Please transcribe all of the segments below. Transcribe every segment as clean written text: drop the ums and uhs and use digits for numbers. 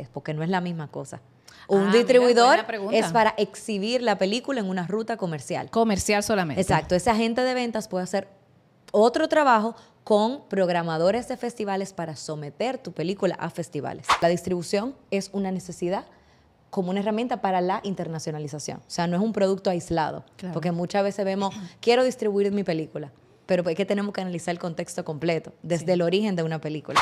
porque no es la misma cosa. Un Mira, distribuidor buena pregunta. es para exhibir la película en una ruta comercial. Comercial solamente. Exacto, ese agente de ventas puede hacer otro trabajo con programadores de festivales para someter tu película a festivales. La distribución es una necesidad como una herramienta para la internacionalización. O sea, no es un producto aislado, Claro. porque muchas veces vemos, quiero distribuir mi película, pero es que tenemos que analizar el contexto completo, desde el origen de una película.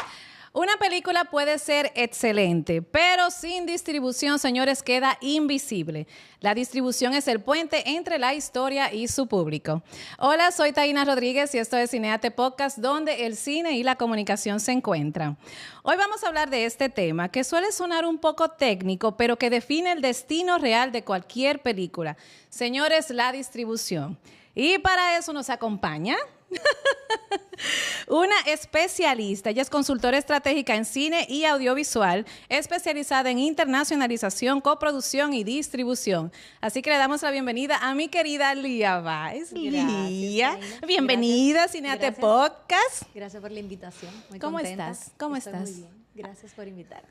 Una película puede ser excelente, pero sin distribución, señores, queda invisible. La distribución es el puente entre la historia y su público. Hola, soy Taina Rodríguez y esto es Cineate Podcast, donde el cine y la comunicación se encuentran. Hoy vamos a hablar de este tema que suele sonar un poco técnico, pero que define el destino real de cualquier película. Señores, la distribución. Y para eso nos acompaña una especialista. Ella es consultora estratégica en cine y audiovisual, especializada en internacionalización, coproducción y distribución. Así que le damos la bienvenida a mi querida Lía Báez. Lía, bienvenida a Cineate Podcast. Gracias por la invitación. Muy ¿Cómo contenta. estás? ¿Cómo Estoy estás? Muy bien. Gracias por invitarme.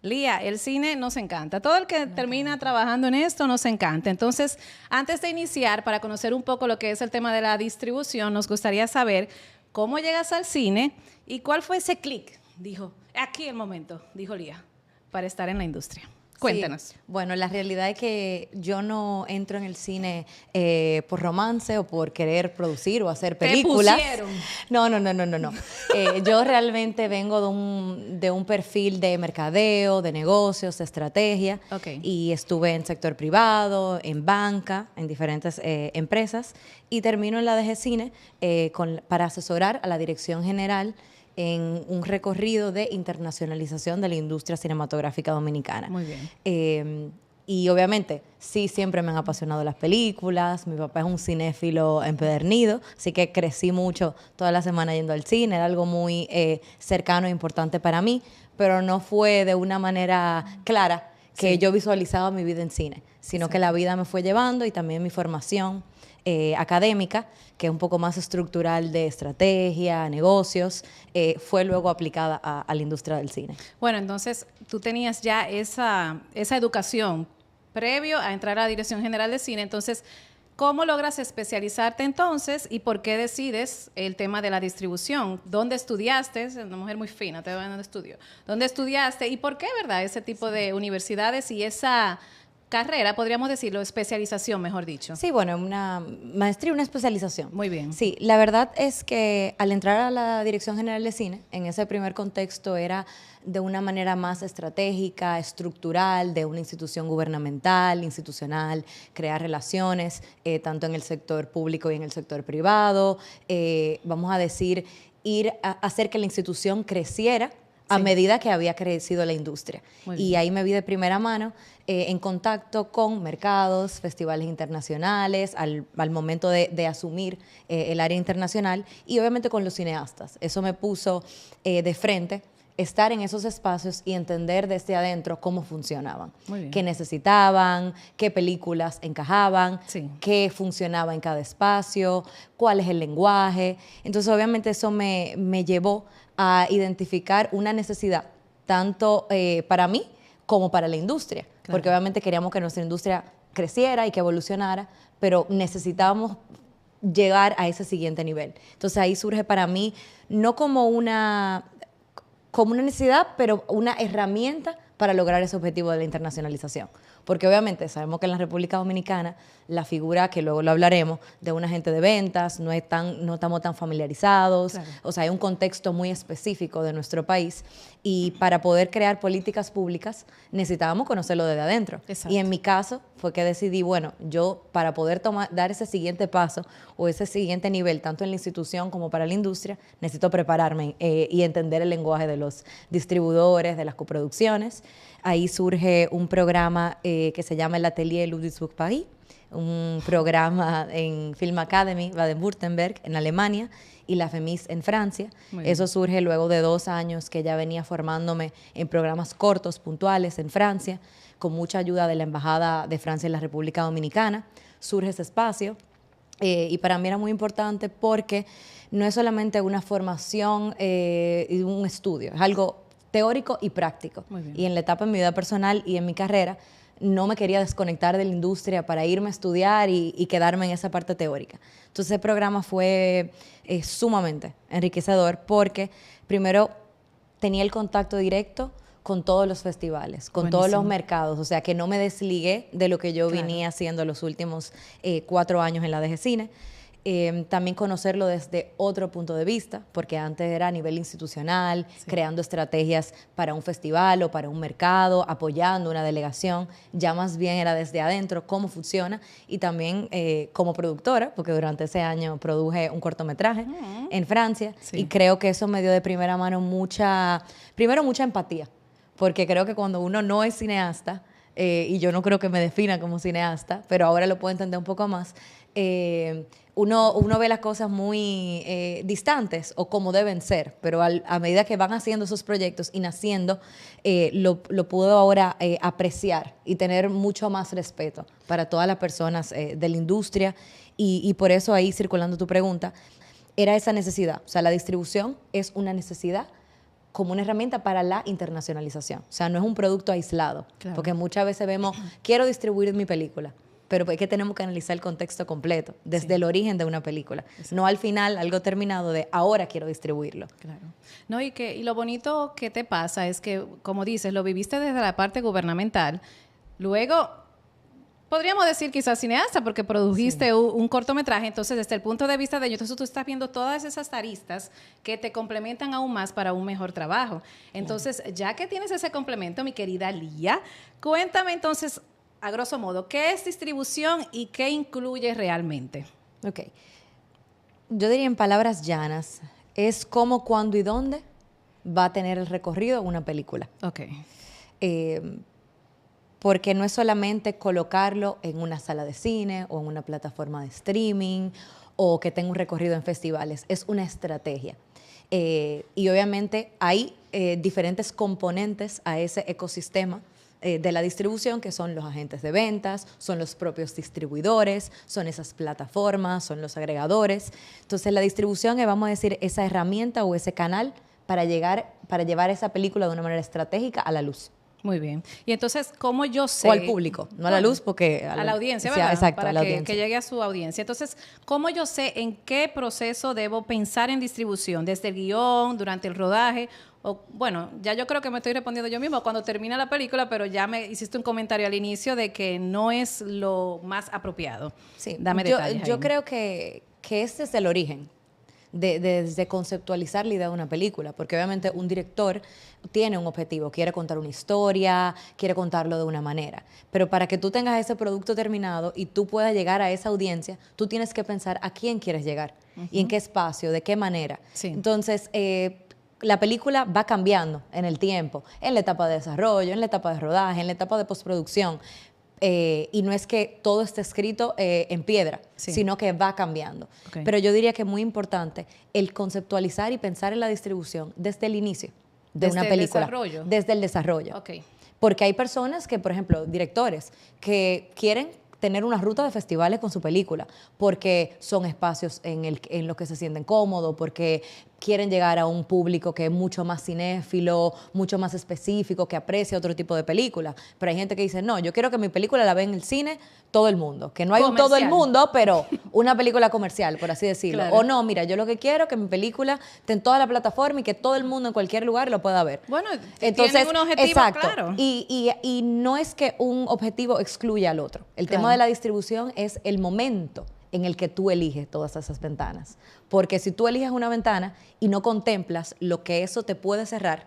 Lía, el cine nos encanta. Todo el que termina trabajando en esto nos encanta. Entonces, antes de iniciar, para conocer un poco lo que es el tema de la distribución, nos gustaría saber cómo llegas al cine y cuál fue ese clic. Dijo, aquí el momento, dijo Lía, para estar en la industria. Cuéntanos. Sí. Bueno, la realidad es que yo no entro en el cine por romance o por querer producir o hacer películas. ¿Te pusieron? No. Yo realmente vengo de un perfil de mercadeo, de negocios, de estrategia. Okay. Y estuve en sector privado, en banca, en diferentes empresas. Y termino en la DG Cine para asesorar a la dirección general en un recorrido de internacionalización de la industria cinematográfica dominicana. Muy bien. Y obviamente, sí, siempre me han apasionado las películas. Mi papá es un cinéfilo empedernido, así que crecí mucho toda la semana yendo al cine. Era algo muy cercano e importante para mí, pero no fue de una manera clara que yo visualizaba mi vida en cine, sino que la vida me fue llevando y también mi formación académica, que es un poco más estructural de estrategia, negocios, fue luego aplicada a la industria del cine. Bueno, entonces tú tenías ya esa educación previo a entrar a la Dirección General de Cine. Entonces, ¿cómo logras especializarte entonces y por qué decides el tema de la distribución? ¿Dónde estudiaste? Es una mujer muy fina, te veo en el estudio. ¿Dónde estudiaste y por qué, verdad, ese tipo de universidades y esa carrera, podríamos decirlo, especialización, mejor dicho? Sí, bueno, una maestría, una especialización. Muy bien. Sí, la verdad es que al entrar a la Dirección General de Cine, en ese primer contexto era de una manera más estratégica, estructural, de una institución gubernamental, institucional, crear relaciones, tanto en el sector público y en el sector privado, vamos a decir, ir a hacer que la institución creciera a medida que había crecido la industria. Y ahí me vi de primera mano en contacto con mercados, festivales internacionales, al momento de asumir el área internacional y obviamente con los cineastas. Eso me puso de frente estar en esos espacios y entender desde adentro cómo funcionaban, qué necesitaban, qué películas encajaban, qué funcionaba en cada espacio, cuál es el lenguaje. Entonces, obviamente, eso me llevó a identificar una necesidad, tanto para mí como para la industria, porque obviamente queríamos que nuestra industria creciera y que evolucionara, pero necesitábamos llegar a ese siguiente nivel. Entonces, ahí surge para mí, no como una necesidad, pero una herramienta para lograr ese objetivo de la internacionalización. Porque obviamente sabemos que en la República Dominicana la figura, que luego lo hablaremos, de un agente de ventas, no estamos tan familiarizados. Claro. O sea, hay un contexto muy específico de nuestro país y para poder crear políticas públicas necesitábamos conocerlo desde adentro. Exacto. Y en mi caso fue que decidí, bueno, yo para poder dar ese siguiente paso o ese siguiente nivel, tanto en la institución como para la industria, necesito prepararme y entender el lenguaje de los distribuidores, de las coproducciones. Ahí surge un programa que se llama el Atelier Ludwigsburg Paris, un programa en Film Academy, Baden-Württemberg, en Alemania, y la FEMIS en Francia. Eso surge luego de 2 años que ya venía formándome en programas cortos, puntuales, en Francia, con mucha ayuda de la Embajada de Francia en la República Dominicana. Surge ese espacio y para mí era muy importante porque no es solamente una formación y un estudio, es algo teórico y práctico. Muy bien. Y en la etapa en mi vida personal y en mi carrera, no me quería desconectar de la industria para irme a estudiar y quedarme en esa parte teórica. Entonces, ese programa fue sumamente enriquecedor porque, primero, tenía el contacto directo con todos los festivales, con todos los mercados, o sea que no me desligué de lo que yo venía haciendo los últimos 4 años en la DG Cine. También conocerlo desde otro punto de vista, porque antes era a nivel institucional, creando estrategias para un festival o para un mercado, apoyando una delegación, ya más bien era desde adentro cómo funciona y también como productora, porque durante ese año produje un cortometraje en Francia y creo que eso me dio de primera mano mucha empatía, porque creo que cuando uno no es cineasta, y yo no creo que me defina como cineasta, pero ahora lo puedo entender un poco más, uno ve las cosas muy distantes o como deben ser, pero a medida que van haciendo esos proyectos y naciendo, lo puedo ahora apreciar y tener mucho más respeto para todas las personas de la industria y por eso ahí, circulando tu pregunta, era esa necesidad. O sea, la distribución es una necesidad como una herramienta para la internacionalización. O sea, no es un producto aislado, porque muchas veces vemos, quiero distribuir mi película, pero es que tenemos que analizar el contexto completo, desde el origen de una película. No al final, algo terminado de ahora quiero distribuirlo. Claro. No, y lo bonito que te pasa es que, como dices, lo viviste desde la parte gubernamental, luego podríamos decir quizás cineasta, porque produjiste un cortometraje, entonces desde el punto de vista de ello, entonces tú estás viendo todas esas aristas que te complementan aún más para un mejor trabajo. Entonces, ya que tienes ese complemento, mi querida Lía, cuéntame entonces, a grosso modo, ¿qué es distribución y qué incluye realmente? Ok. Yo diría en palabras llanas, es cómo, cuándo y dónde va a tener el recorrido una película. Ok. Porque no es solamente colocarlo en una sala de cine o en una plataforma de streaming o que tenga un recorrido en festivales, es una estrategia. Y obviamente hay diferentes componentes a ese ecosistema de la distribución, que son los agentes de ventas, son los propios distribuidores, son esas plataformas, son los agregadores. Entonces la distribución es, vamos a decir, esa herramienta o ese canal para llevar esa película de una manera estratégica a la luz. Muy bien. Y entonces, ¿cómo yo sé? O al público, no a la luz, porque... A la audiencia, sí, ¿verdad? Exacto, para a la que audiencia. llegue a su audiencia. Entonces, ¿cómo yo sé en qué proceso debo pensar en distribución? ¿Desde el guión, durante el rodaje? O, bueno, ya yo creo que me estoy respondiendo yo mismo cuando termina la película, pero ya me hiciste un comentario al inicio de que no es lo más apropiado. Sí, dame detalles. Yo creo que este es el origen. Desde conceptualizar la idea de una película, porque obviamente un director tiene un objetivo, quiere contar una historia, quiere contarlo de una manera, pero para que tú tengas ese producto terminado y tú puedas llegar a esa audiencia, tú tienes que pensar a quién quieres llegar y en qué espacio, de qué manera. Sí. Entonces, la película va cambiando en el tiempo, en la etapa de desarrollo, en la etapa de rodaje, en la etapa de postproducción. Y no es que todo esté escrito en piedra, sino que va cambiando. Okay. Pero yo diría que es muy importante el conceptualizar y pensar en la distribución desde el inicio de una película. Desde el desarrollo. Okay. Porque hay personas que, por ejemplo, directores, que quieren tener una ruta de festivales con su película, porque son espacios en los que se sienten cómodos, porque quieren llegar a un público que es mucho más cinéfilo, mucho más específico, que aprecia otro tipo de película. Pero hay gente que dice, no, yo quiero que mi película la vea en el cine todo el mundo. Que no hay un todo el mundo, pero una película comercial, por así decirlo. Claro. O no, mira, yo lo que quiero es que mi película esté en toda la plataforma y que todo el mundo en cualquier lugar lo pueda ver. Bueno, entonces, tienen un objetivo, exacto. Claro. Y no es que un objetivo excluya al otro. El tema de la distribución es el momento en el que tú eliges todas esas ventanas. Porque si tú eliges una ventana y no contemplas lo que eso te puede cerrar,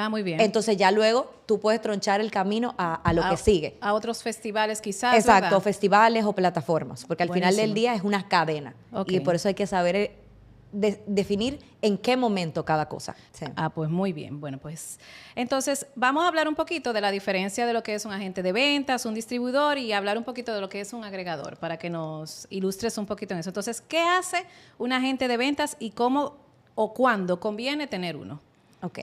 muy bien. entonces ya luego tú puedes tronchar el camino a lo que sigue. A otros festivales quizás, exacto, ¿verdad? Festivales o plataformas, porque al final del día es una cadena. Okay. Y por eso hay que saber definir en qué momento cada cosa. Sí. Pues muy bien. Bueno, pues entonces vamos a hablar un poquito de la diferencia de lo que es un agente de ventas, un distribuidor y hablar un poquito de lo que es un agregador para que nos ilustres un poquito en eso. Entonces, ¿qué hace un agente de ventas y cómo o cuándo conviene tener uno? Ok.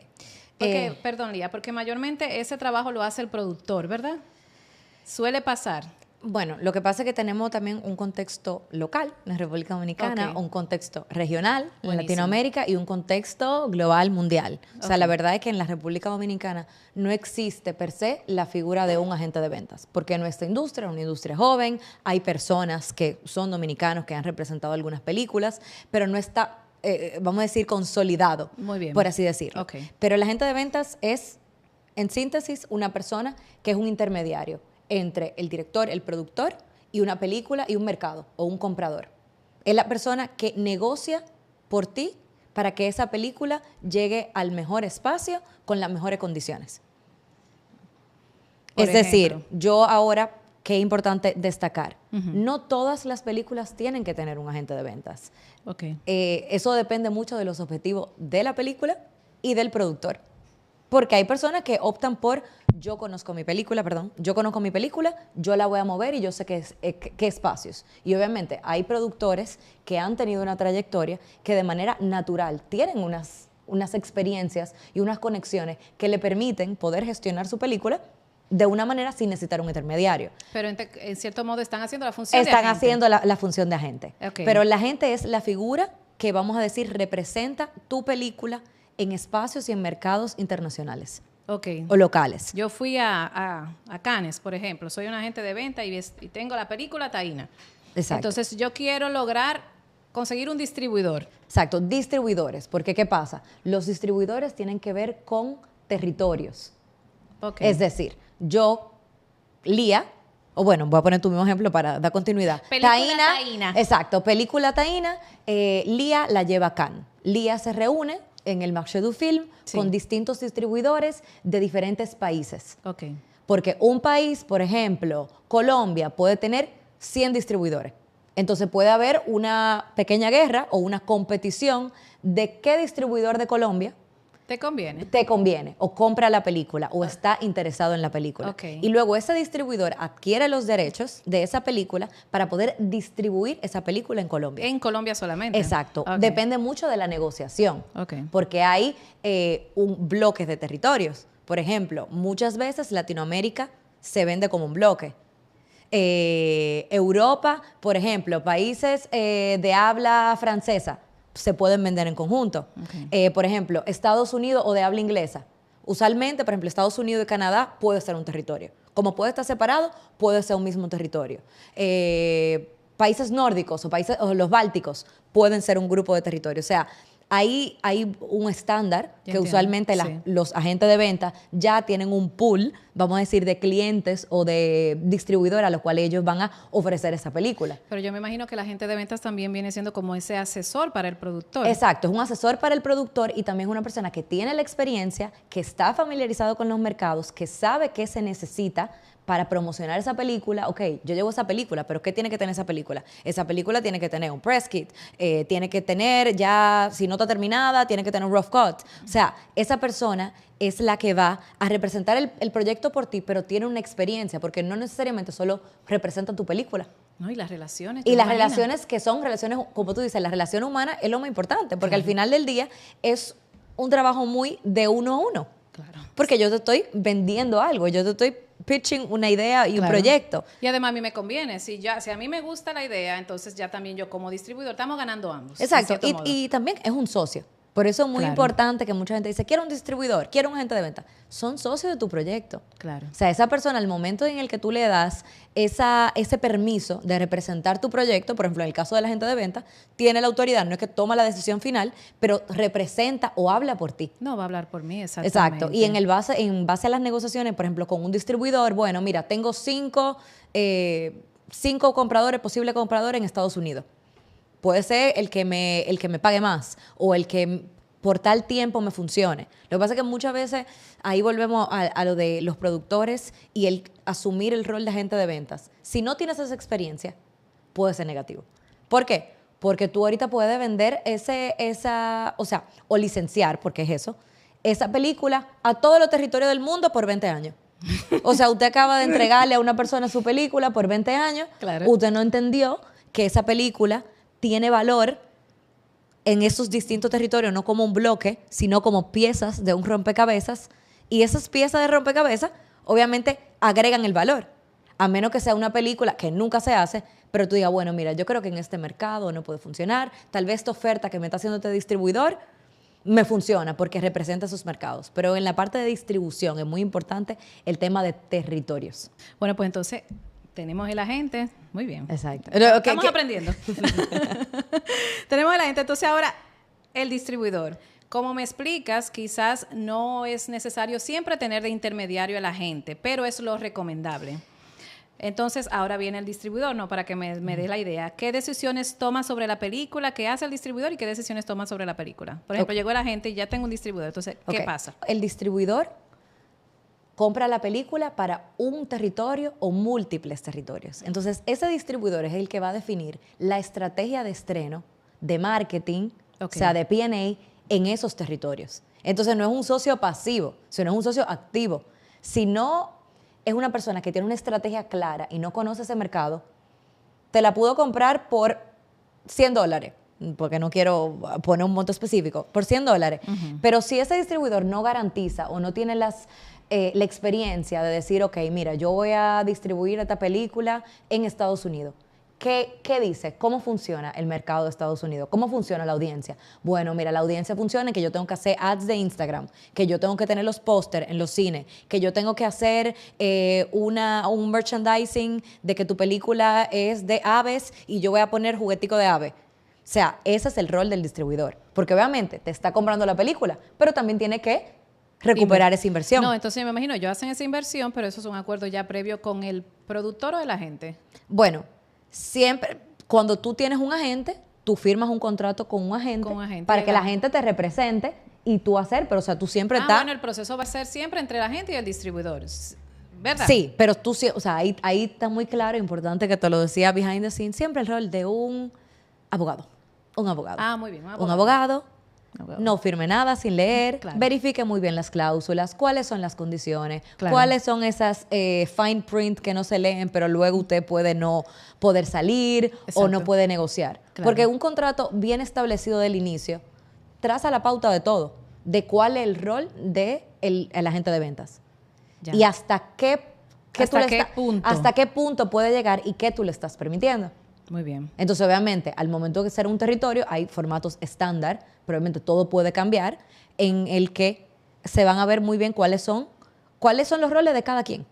Porque, perdón, Lía, porque mayormente ese trabajo lo hace el productor, ¿verdad? Suele pasar. Bueno, lo que pasa es que tenemos también un contexto local en la República Dominicana, un contexto regional en Buenísimo. Latinoamérica y un contexto global mundial. O sea, la verdad es que en la República Dominicana no existe per se la figura de un agente de ventas, porque nuestra industria es una industria joven, hay personas que son dominicanos que han representado algunas películas, pero no está, vamos a decir, consolidado, Muy bien. por así decirlo. Okay. Pero el agente de ventas es, en síntesis, una persona que es un intermediario entre el director, el productor y una película y un mercado o un comprador. Es la persona que negocia por ti para que esa película llegue al mejor espacio con las mejores condiciones. Por es decir, ejemplo. yo ahora, qué es importante destacar, no todas las películas tienen que tener un agente de ventas. Okay. Eso depende mucho de los objetivos de la película y del productor. Porque hay personas que optan por, yo conozco mi película, yo la voy a mover y yo sé qué espacios. Y obviamente hay productores que han tenido una trayectoria que de manera natural tienen unas experiencias y unas conexiones que le permiten poder gestionar su película de una manera sin necesitar un intermediario. Pero en cierto modo están haciendo la función de Están agente. haciendo la función de agente. Okay. Pero la agente es la figura que, vamos a decir, representa tu película en espacios y en mercados internacionales Okay. o locales. Yo fui a Cannes, por ejemplo. Soy un agente de venta y tengo la película Taína. Exacto. Entonces, yo quiero lograr conseguir un distribuidor. Exacto, distribuidores. Porque, ¿qué pasa? Los distribuidores tienen que ver con territorios. Okay. Es decir, yo, Lía, o bueno, voy a poner tu mismo ejemplo para dar continuidad. Película Taína. Exacto, película Taína, Lía la lleva a Cannes. Lía se reúne en el Marché du Film con distintos distribuidores de diferentes países. Okay. Porque un país, por ejemplo, Colombia, puede tener 100 distribuidores. Entonces puede haber una pequeña guerra o una competición de qué distribuidor de Colombia ¿Te conviene? te conviene o compra la película o está interesado en la película. Okay. Y luego ese distribuidor adquiere los derechos de esa película para poder distribuir esa película en Colombia. En Colombia solamente. Exacto. Okay. Depende mucho de la negociación. Okay. Porque hay un bloque de territorios. Por ejemplo, muchas veces Latinoamérica se vende como un bloque. Europa, por ejemplo, países de habla francesa, se pueden vender en conjunto. Okay. Por ejemplo, Estados Unidos o de habla inglesa. Usualmente, por ejemplo, Estados Unidos y Canadá puede ser un territorio. Como puede estar separado, puede ser un mismo territorio. Países nórdicos o los bálticos pueden ser un grupo de territorio. O sea, hay un estándar que usualmente los agentes de venta ya tienen un pool, vamos a decir, de clientes o de distribuidores a los cuales ellos van a ofrecer esa película. Pero yo me imagino que la agente de ventas también viene siendo como ese asesor para el productor. Exacto, es un asesor para el productor y también es una persona que tiene la experiencia, que está familiarizado con los mercados, que sabe qué se necesita para promocionar esa película. Ok, yo llevo esa película, pero ¿qué tiene que tener esa película? Esa película tiene que tener un press kit, tiene que tener ya, si no está terminada, tiene que tener un rough cut. O sea, esa persona es la que va a representar el proyecto por ti, pero tiene una experiencia, porque no necesariamente solo representa tu película. No, y las relaciones. Y las relaciones que son relaciones, como tú dices, la relación humana es lo más importante, porque al final del día es un trabajo muy de uno a uno. Claro. Porque yo te estoy vendiendo algo, yo te estoy pitching una idea y un proyecto. Y además a mí me conviene. Si a mí me gusta la idea, entonces ya también yo como distribuidor estamos ganando ambos. Exacto. Y también es un socio. Por eso es muy importante que mucha gente dice, quiero un distribuidor, quiero un agente de venta. Son socios de tu proyecto. Claro. O sea, esa persona, al momento en el que tú le das ese permiso de representar tu proyecto, por ejemplo, en el caso del agente de venta, tiene la autoridad, no es que toma la decisión final, pero representa o habla por ti. No, va a hablar por mí, exactamente. Exacto. Y en base a las negociaciones, por ejemplo, con un distribuidor, bueno, mira, tengo cinco posibles compradores en Estados Unidos. Puede ser el que me pague más o el que por tal tiempo me funcione. Lo que pasa es que muchas veces ahí volvemos a lo de los productores y el asumir el rol de agente de ventas. Si no tienes esa experiencia, puede ser negativo. ¿Por qué? Porque tú ahorita puedes vender o licenciar, porque es eso, esa película a todos los territorios del mundo por 20 años. O sea, usted acaba de entregarle a una persona su película por 20 años, claro. Usted no entendió que esa película tiene valor en esos distintos territorios, no como un bloque, sino como piezas de un rompecabezas. Y esas piezas de rompecabezas, obviamente, agregan el valor. A menos que sea una película que nunca se hace, pero tú digas, bueno, mira, yo creo que en este mercado no puede funcionar. Tal vez esta oferta que me está haciendo este distribuidor me funciona porque representa esos mercados. Pero en la parte de distribución es muy importante el tema de territorios. Bueno, pues entonces tenemos el agente. Muy bien. Exacto. Estamos aprendiendo. Tenemos el agente. Entonces ahora el distribuidor. Como me explicas, quizás no es necesario siempre tener de intermediario al agente, pero es lo recomendable. Entonces, ahora viene el distribuidor, ¿no? Para que me dé la idea. ¿Qué decisiones toma sobre la película? ¿Qué hace el distribuidor y qué decisiones toma sobre la película? Por ejemplo, llegó el agente y ya tengo un distribuidor. Entonces, ¿qué pasa? El distribuidor compra la película para un territorio o múltiples territorios. Entonces, ese distribuidor es el que va a definir la estrategia de estreno, de marketing, o sea, de P&A, en esos territorios. Entonces, no es un socio pasivo, sino es un socio activo. Si no es una persona que tiene una estrategia clara y no conoce ese mercado, te la pudo comprar por $100, porque no quiero poner un monto específico, por $100. Pero si ese distribuidor no garantiza o no tiene la experiencia de decir, ok, mira, yo voy a distribuir esta película en Estados Unidos. ¿Qué dice? ¿Cómo funciona el mercado de Estados Unidos? ¿Cómo funciona la audiencia? Bueno, mira, la audiencia funciona en que yo tengo que hacer ads de Instagram, que yo tengo que tener los pósters en los cines, que yo tengo que hacer un merchandising de que tu película es de aves y yo voy a poner juguetico de ave. O sea, ese es el rol del distribuidor. Porque obviamente te está comprando la película, pero también tiene que recuperar esa inversión. No, entonces me imagino, yo hacen esa inversión, pero eso es un acuerdo ya previo con el productor o el agente. Bueno, siempre, cuando tú tienes un agente, tú firmas un contrato con un agente para que la gente te represente y tú hacer, pero o sea, tú siempre estás... Bueno, el proceso va a ser siempre entre el agente y el distribuidor, ¿verdad? Sí, pero tú, o sea, ahí está muy claro, importante que te lo decía behind the scenes, siempre el rol de un abogado. Un abogado. Muy bien, un abogado. No firme nada sin leer, verifique muy bien las cláusulas, cuáles son las condiciones, cuáles son esas fine print que no se leen, pero luego usted puede no poder salir o no puede negociar. Porque un contrato bien establecido del inicio traza la pauta de todo, de cuál es el rol del agente de ventas. Ya. Y hasta qué punto puede llegar y qué tú le estás permitiendo. Muy bien. Entonces, obviamente, al momento de ser un territorio, hay formatos estándar, pero obviamente todo puede cambiar, en el que se van a ver muy bien cuáles son los roles de cada quien.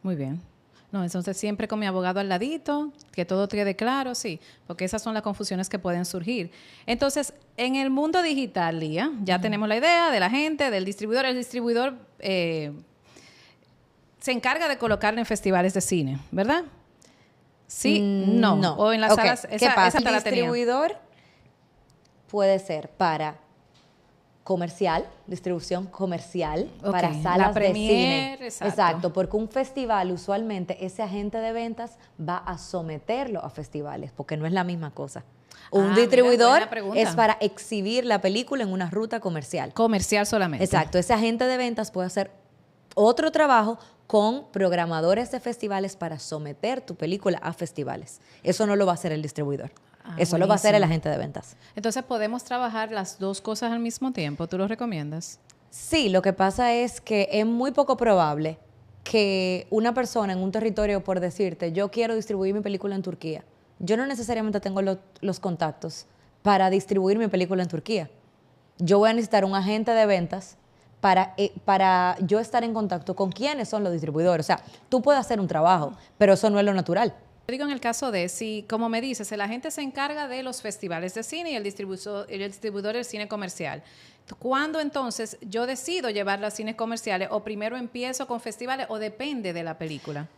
Muy bien. No, entonces siempre con mi abogado al ladito, que todo quede claro, sí, porque esas son las confusiones que pueden surgir. Entonces, en el mundo digital, Lía, ya tenemos la idea de la gente, del distribuidor. El distribuidor se encarga de colocarlo en festivales de cine, ¿verdad? Sí, no. O en las salas. ¿Qué pasa? El distribuidor puede ser para comercial, distribución comercial, para salas de cine. Exacto, porque un festival usualmente ese agente de ventas va a someterlo a festivales, porque no es la misma cosa. Un distribuidor es para exhibir la película en una ruta comercial. Comercial solamente. Exacto, ese agente de ventas puede hacer otro trabajo con programadores de festivales para someter tu película a festivales. Eso no lo va a hacer el distribuidor. Eso lo va a hacer el agente de ventas. Entonces, ¿podemos trabajar las dos cosas al mismo tiempo? ¿Tú lo recomiendas? Sí, lo que pasa es que es muy poco probable que una persona en un territorio, por decirte, yo quiero distribuir mi película en Turquía, yo no necesariamente tengo los contactos para distribuir mi película en Turquía. Yo voy a necesitar un agente de ventas para yo estar en contacto con quiénes son los distribuidores. O sea, tú puedes hacer un trabajo, pero eso no es lo natural. Digo, en el caso de, si, como me dices, el agente se encarga de los festivales de cine y el distribuidor del cine comercial. ¿Cuándo entonces yo decido llevarlo a cines comerciales? ¿O primero empiezo con festivales o depende de la película?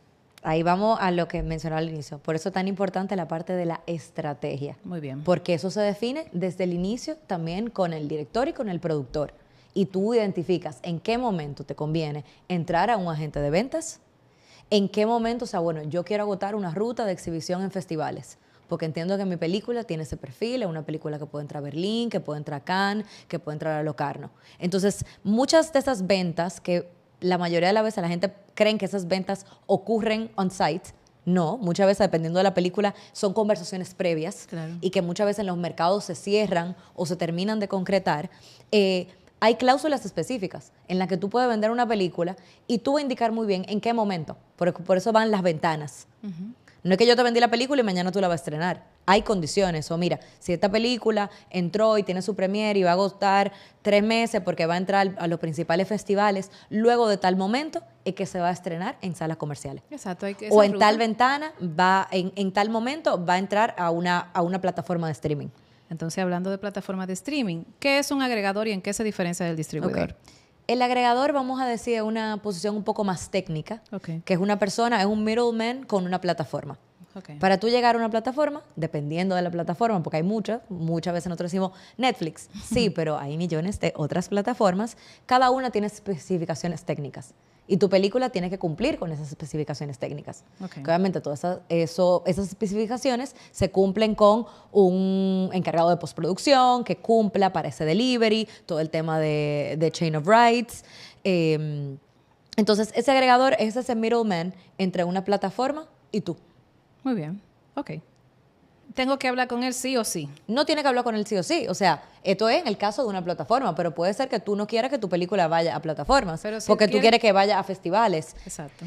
Ahí vamos a lo que mencionaba al inicio. Por eso es tan importante la parte de la estrategia. Muy bien. Porque eso se define desde el inicio también con el director y con el productor. Y tú identificas en qué momento te conviene entrar a un agente de ventas, en qué momento, o sea, bueno, yo quiero agotar una ruta de exhibición en festivales, porque entiendo que mi película tiene ese perfil, es una película que puede entrar a Berlín, que puede entrar a Cannes, que puede entrar a Locarno. Entonces, muchas de esas ventas, que la mayoría de las veces la gente cree que esas ventas ocurren on-site, no, muchas veces, dependiendo de la película, son conversaciones previas y que muchas veces en los mercados se cierran o se terminan de concretar. hay cláusulas específicas en las que tú puedes vender una película y tú vas a indicar muy bien en qué momento. Por eso van las ventanas. No es que yo te vendí la película y mañana tú la vas a estrenar. Hay condiciones. O mira, si esta película entró y tiene su premiere y va a costar 3 meses porque va a entrar a los principales festivales, luego de tal momento es que se va a estrenar en salas comerciales. Exacto. O en tal ventana, en tal momento va a entrar a una plataforma de streaming. Entonces, hablando de plataformas de streaming, ¿qué es un agregador y en qué se diferencia del distribuidor? Okay. El agregador, vamos a decir, es una posición un poco más técnica, Okay. que es una persona, es un middleman con una plataforma. Okay. Para tú llegar a una plataforma, dependiendo de la plataforma, porque hay muchas veces nosotros decimos Netflix, sí, pero hay millones de otras plataformas, cada una tiene especificaciones técnicas. Y tu película tiene que cumplir con esas especificaciones técnicas. Okay. Que obviamente todas esas especificaciones se cumplen con un encargado de postproducción que cumpla para ese delivery, todo el tema de chain of rights. Entonces, ese agregador es ese middleman entre una plataforma y tú. Muy bien. Ok. ¿Tengo que hablar con él sí o sí? No tiene que hablar con él sí o sí. O sea, esto es en el caso de una plataforma, pero puede ser que tú no quieras que tu película vaya a plataformas, pero si porque tú quieres que vaya a festivales. Exacto.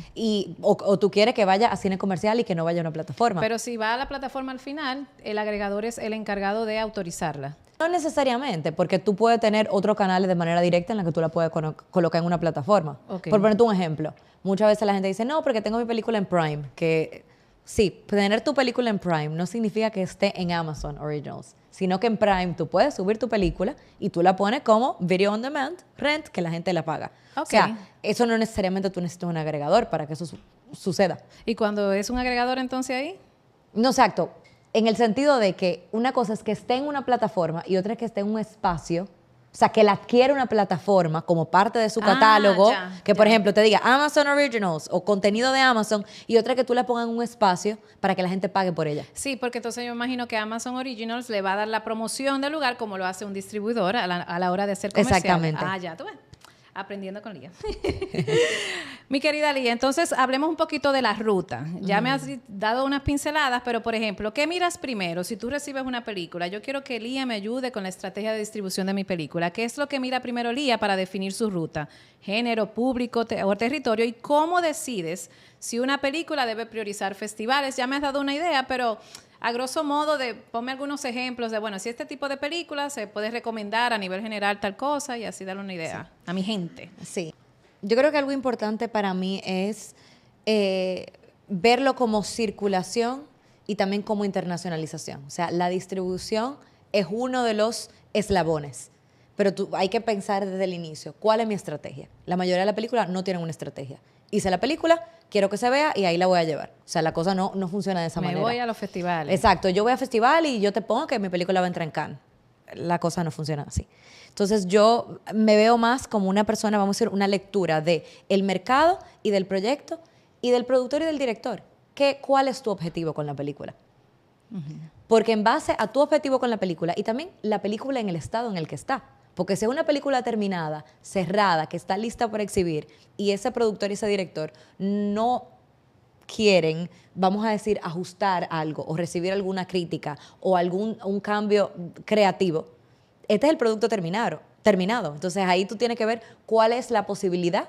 O tú quieres que vaya a cine comercial y que no vaya a una plataforma. Pero si va a la plataforma al final, el agregador es el encargado de autorizarla. No necesariamente, porque tú puedes tener otros canales de manera directa en la que tú la puedes colocar en una plataforma. Okay. Por ponerte un ejemplo, muchas veces la gente dice, no, porque tengo mi película en Prime, que sí, tener tu película en Prime no significa que esté en Amazon Originals, sino que en Prime tú puedes subir tu película y tú la pones como video on demand, rent, que la gente la paga. Okay. O sea, eso no necesariamente tú necesitas un agregador para que eso suceda. ¿Y cuando es un agregador entonces ahí? No, exacto. En el sentido de que una cosa es que esté en una plataforma y otra es que esté en un espacio. O sea, que la adquiere una plataforma como parte de su catálogo, por ejemplo, te diga Amazon Originals o contenido de Amazon, y otra que tú la pongas en un espacio para que la gente pague por ella. Sí, porque entonces yo imagino que Amazon Originals le va a dar la promoción del lugar como lo hace un distribuidor a la hora de hacer comercial. Exactamente. Ah, ya, tú ves. Aprendiendo con Lía. Mi querida Lía, entonces hablemos un poquito de la ruta. Ya me has dado unas pinceladas, pero por ejemplo, ¿qué miras primero? Si tú recibes una película, yo quiero que Lía me ayude con la estrategia de distribución de mi película. ¿Qué es lo que mira primero Lía para definir su ruta? Género, público o territorio. ¿Y cómo decides si una película debe priorizar festivales? Ya me has dado una idea, pero a grosso modo, ponme algunos ejemplos de, bueno, si este tipo de películas se puede recomendar a nivel general tal cosa y así darle una idea a mi gente. Sí. Yo creo que algo importante para mí es verlo como circulación y también como internacionalización. O sea, la distribución es uno de los eslabones, pero hay que pensar desde el inicio, ¿cuál es mi estrategia? La mayoría de las películas no tienen una estrategia. Hice la película, quiero que se vea y ahí la voy a llevar. O sea, la cosa no funciona de esa manera. Me voy a los festivales. Exacto, yo voy a festival y yo te pongo que mi película va a entrar en Cannes. La cosa no funciona así. Entonces yo me veo más como una persona, vamos a decir, una lectura de el mercado y del proyecto y del productor y del director. ¿Cuál es tu objetivo con la película? Porque en base a tu objetivo con la película y también la película en el estado en el que está. Porque si es una película terminada, cerrada, que está lista para exhibir y ese productor y ese director no quieren, vamos a decir, ajustar algo o recibir alguna crítica o un cambio creativo, este es el producto terminado. Entonces ahí tú tienes que ver cuál es la posibilidad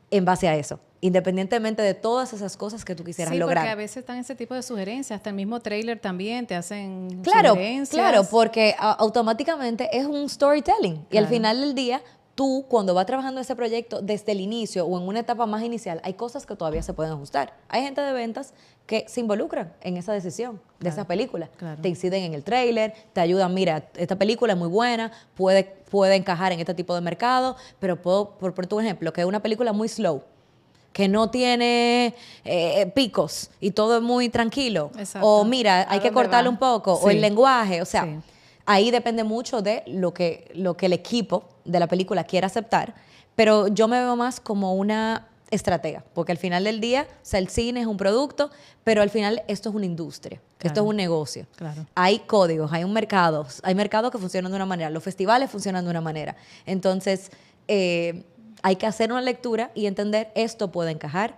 en base a eso, independientemente de todas esas cosas que tú quisieras lograr. Sí, porque a veces están ese tipo de sugerencias, hasta el mismo tráiler también te hacen sugerencias. Claro, porque automáticamente es un storytelling. Claro. Y al final del día, tú cuando vas trabajando ese proyecto desde el inicio o en una etapa más inicial, hay cosas que todavía se pueden ajustar. Hay gente de ventas que se involucran en esa decisión de esa película. Claro. Te inciden en el tráiler, te ayudan, mira, esta película es muy buena, puede encajar en este tipo de mercado, pero por tu ejemplo, que es una película muy slow, que no tiene picos y todo es muy tranquilo. Exacto. O mira, hay que cortarlo un poco, sí. O el lenguaje, o sea, sí. Ahí depende mucho de lo que el equipo de la película quiera aceptar, pero yo me veo más como una estratega, porque al final del día, o sea, el cine es un producto, pero al final esto es una industria, claro. Esto es un negocio. Claro. Hay códigos, hay mercados que funcionan de una manera, los festivales funcionan de una manera. Entonces, hay que hacer una lectura y entender esto puede encajar,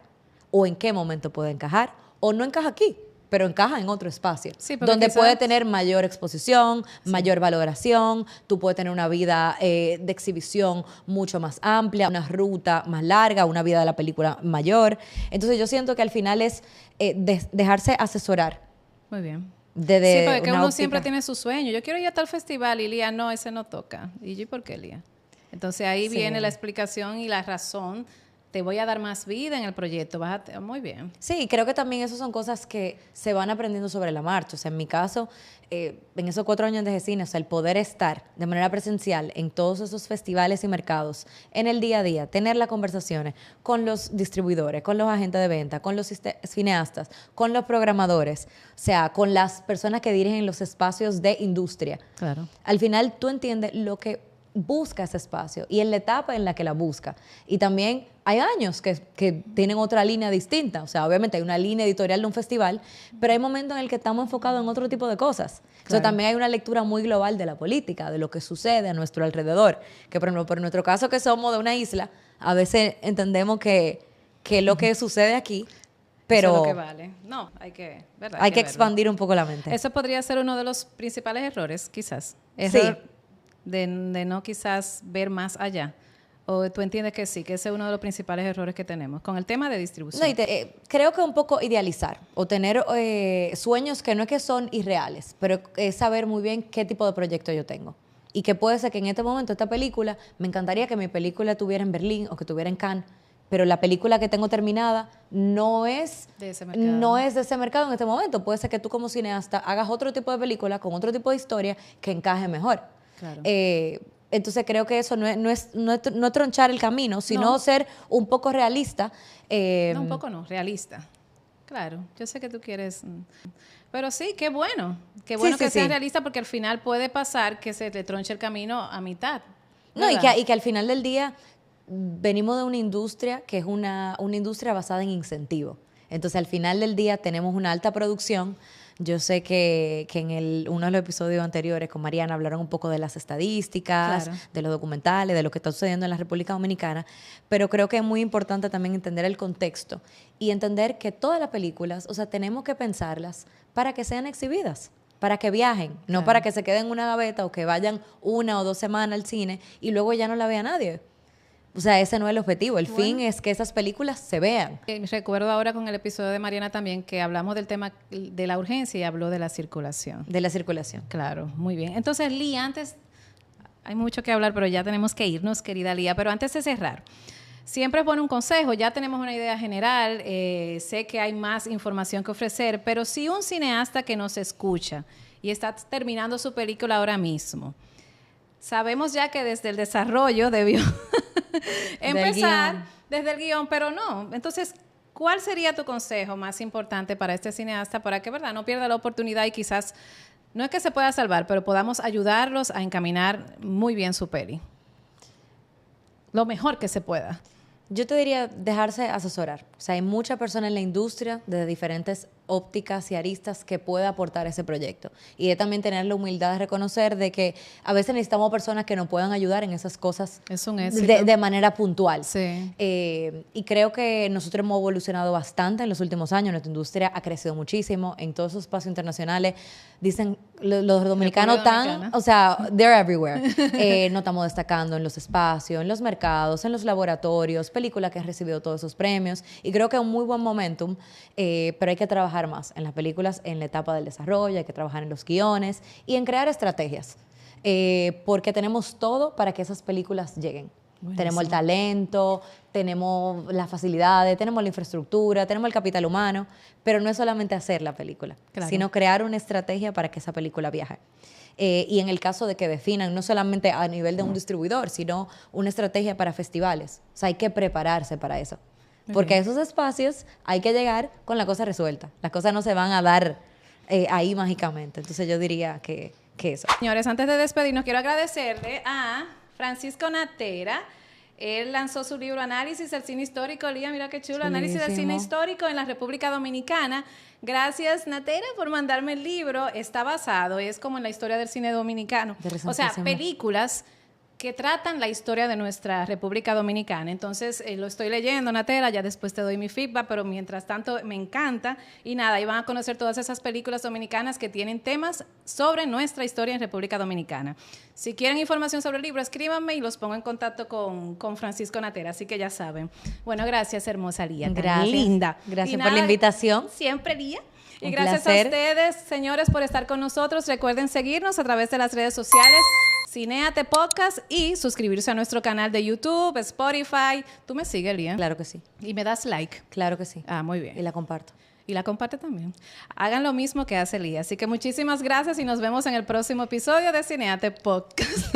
o en qué momento puede encajar, o no encaja aquí, pero encaja en otro espacio, Sí, porque donde quizás puede tener mayor exposición, mayor valoración, tú puedes tener una vida de exhibición mucho más amplia, una ruta más larga, una vida de la película mayor. Entonces yo siento que al final es dejarse asesorar. Muy bien. Desde Sí, porque que una uno óptica. siempre tiene su sueño. Yo quiero ir a tal festival y Lía, no, ese no toca. ¿Y yo por qué, Lía? Entonces ahí Sí. viene la explicación y la razón. Te voy a dar más vida en el proyecto. Muy bien. Sí, creo que también eso son cosas que se van aprendiendo sobre la marcha. O sea, en mi caso, en esos 4 años de GECINE, o sea, el poder estar de manera presencial en todos esos festivales y mercados, en el día a día, tener las conversaciones con los distribuidores, con los agentes de venta, con los cineastas, con los programadores, o sea, con las personas que dirigen los espacios de industria. Claro. Al final tú entiendes lo que busca ese espacio y en la etapa en la que la busca. Y también hay años que tienen otra línea distinta. O sea, obviamente hay una línea editorial de un festival, pero hay momentos en el que estamos enfocados en otro tipo de cosas. Claro. Entonces también hay una lectura muy global de la política, de lo que sucede a nuestro alrededor. Que por ejemplo, por nuestro caso que somos de una isla, a veces entendemos que lo que sucede aquí, pero eso es lo que vale. No, hay que, ¿verdad? hay que verlo. expandir un poco la mente. Eso podría ser uno de los principales errores, quizás. Sí. Error de no quizás ver más allá. ¿O tú entiendes que sí, que ese es uno de los principales errores que tenemos con el tema de distribución? No, y creo que un poco idealizar o tener sueños que no es que son irreales, pero es saber muy bien qué tipo de proyecto yo tengo. Y que puede ser que en este momento esta película, me encantaría que mi película estuviera en Berlín o que estuviera en Cannes, pero la película que tengo terminada no es de ese mercado. No es de ese mercado en este momento. Puede ser que tú como cineasta hagas otro tipo de película con otro tipo de historia que encaje mejor. Claro. Entonces creo que eso no es tronchar el camino, sino No. ser un poco realista. No, un poco no, realista. Claro, yo sé que tú quieres... Pero sí, qué bueno. Qué bueno Sí, que sí, seas sí. realista porque al final puede pasar que se te tronche el camino a mitad. No, ¿verdad? y que al final del día venimos de una industria que es una industria basada en incentivo. Entonces, al final del día tenemos una alta producción. Yo sé que en uno de los episodios anteriores con Mariana hablaron un poco de las estadísticas, Claro. de los documentales, de lo que está sucediendo en la República Dominicana, pero creo que es muy importante también entender el contexto y entender que todas las películas, o sea, tenemos que pensarlas para que sean exhibidas, para que viajen, no Claro. para que se queden en una gaveta o que vayan 1 o 2 semanas al cine y luego ya no la vea nadie. O sea, ese no es el objetivo. El fin es que esas películas se vean. Recuerdo ahora con el episodio de Mariana también que hablamos del tema de la urgencia y habló de la circulación. De la circulación. Claro, muy bien. Entonces, Lía, antes, hay mucho que hablar, pero ya tenemos que irnos, querida Lía. Pero antes de cerrar, siempre es bueno un consejo. Ya tenemos una idea general. Sé que hay más información que ofrecer, pero si un cineasta que nos escucha y está terminando su película ahora mismo, sabemos ya que desde el desarrollo debió empezar desde el guión, pero no. Entonces, ¿cuál sería tu consejo más importante para este cineasta para que, verdad, no pierda la oportunidad y quizás, no es que se pueda salvar, pero podamos ayudarlos a encaminar muy bien su peli? Lo mejor que se pueda. Yo te diría dejarse asesorar. O sea, hay muchas personas en la industria desde diferentes ópticas y aristas que puede aportar ese proyecto. Y de también tener la humildad de reconocer de que a veces necesitamos personas que nos puedan ayudar en esas cosas Es un éxito. de manera puntual. Sí. Y creo que nosotros hemos evolucionado bastante en los últimos años. Nuestra industria ha crecido muchísimo. En todos esos espacios internacionales dicen los dominicanos Dominicana. o sea, they're everywhere. No estamos destacando en los espacios, en los mercados, en los laboratorios, películas que han recibido todos esos premios. Y creo que es un muy buen momentum, pero hay que trabajar más en las películas, en la etapa del desarrollo, hay que trabajar en los guiones y en crear estrategias. Porque tenemos todo para que esas películas lleguen. Buenísimo. Tenemos el talento, tenemos las facilidades, tenemos la infraestructura, tenemos el capital humano, pero no es solamente hacer la película, Claro. sino crear una estrategia para que esa película viaje. Y en el caso de que definan, no solamente a nivel de un distribuidor, sino una estrategia para festivales. O sea, hay que prepararse para eso. Porque a esos espacios hay que llegar con la cosa resuelta. Las cosas no se van a dar ahí mágicamente. Entonces yo diría que eso. Señores, antes de despedirnos, quiero agradecerle a Francisco Natera. Él lanzó su libro Análisis del Cine Histórico. Lía, mira qué chulo. Análisis del Cine Histórico en la República Dominicana. Gracias, Natera, por mandarme el libro. Está basado, es como en la historia del cine dominicano. O sea, películas que tratan la historia de nuestra República Dominicana. Entonces, lo estoy leyendo, Natera, ya después te doy mi feedback, pero mientras tanto me encanta. Y nada, y van a conocer todas esas películas dominicanas que tienen temas sobre nuestra historia en República Dominicana. Si quieren información sobre el libro, escríbanme y los pongo en contacto con Francisco Natera, así que ya saben. Bueno, gracias, hermosa Lía, tan Gracias. linda. Gracias Y por nada, la invitación. Siempre, Lía. Y Un gracias placer. a ustedes, señores, por estar con nosotros. Recuerden seguirnos a través de las redes sociales, Cinéate Podcast, y suscribirse a nuestro canal de YouTube, Spotify. Tú me sigues, Lía. Claro que sí. Y me das like. Claro que sí. Ah, muy bien. Y la comparto. Y la comparte también. Hagan lo mismo que hace Lía. Así que muchísimas gracias y nos vemos en el próximo episodio de Cinéate Podcast.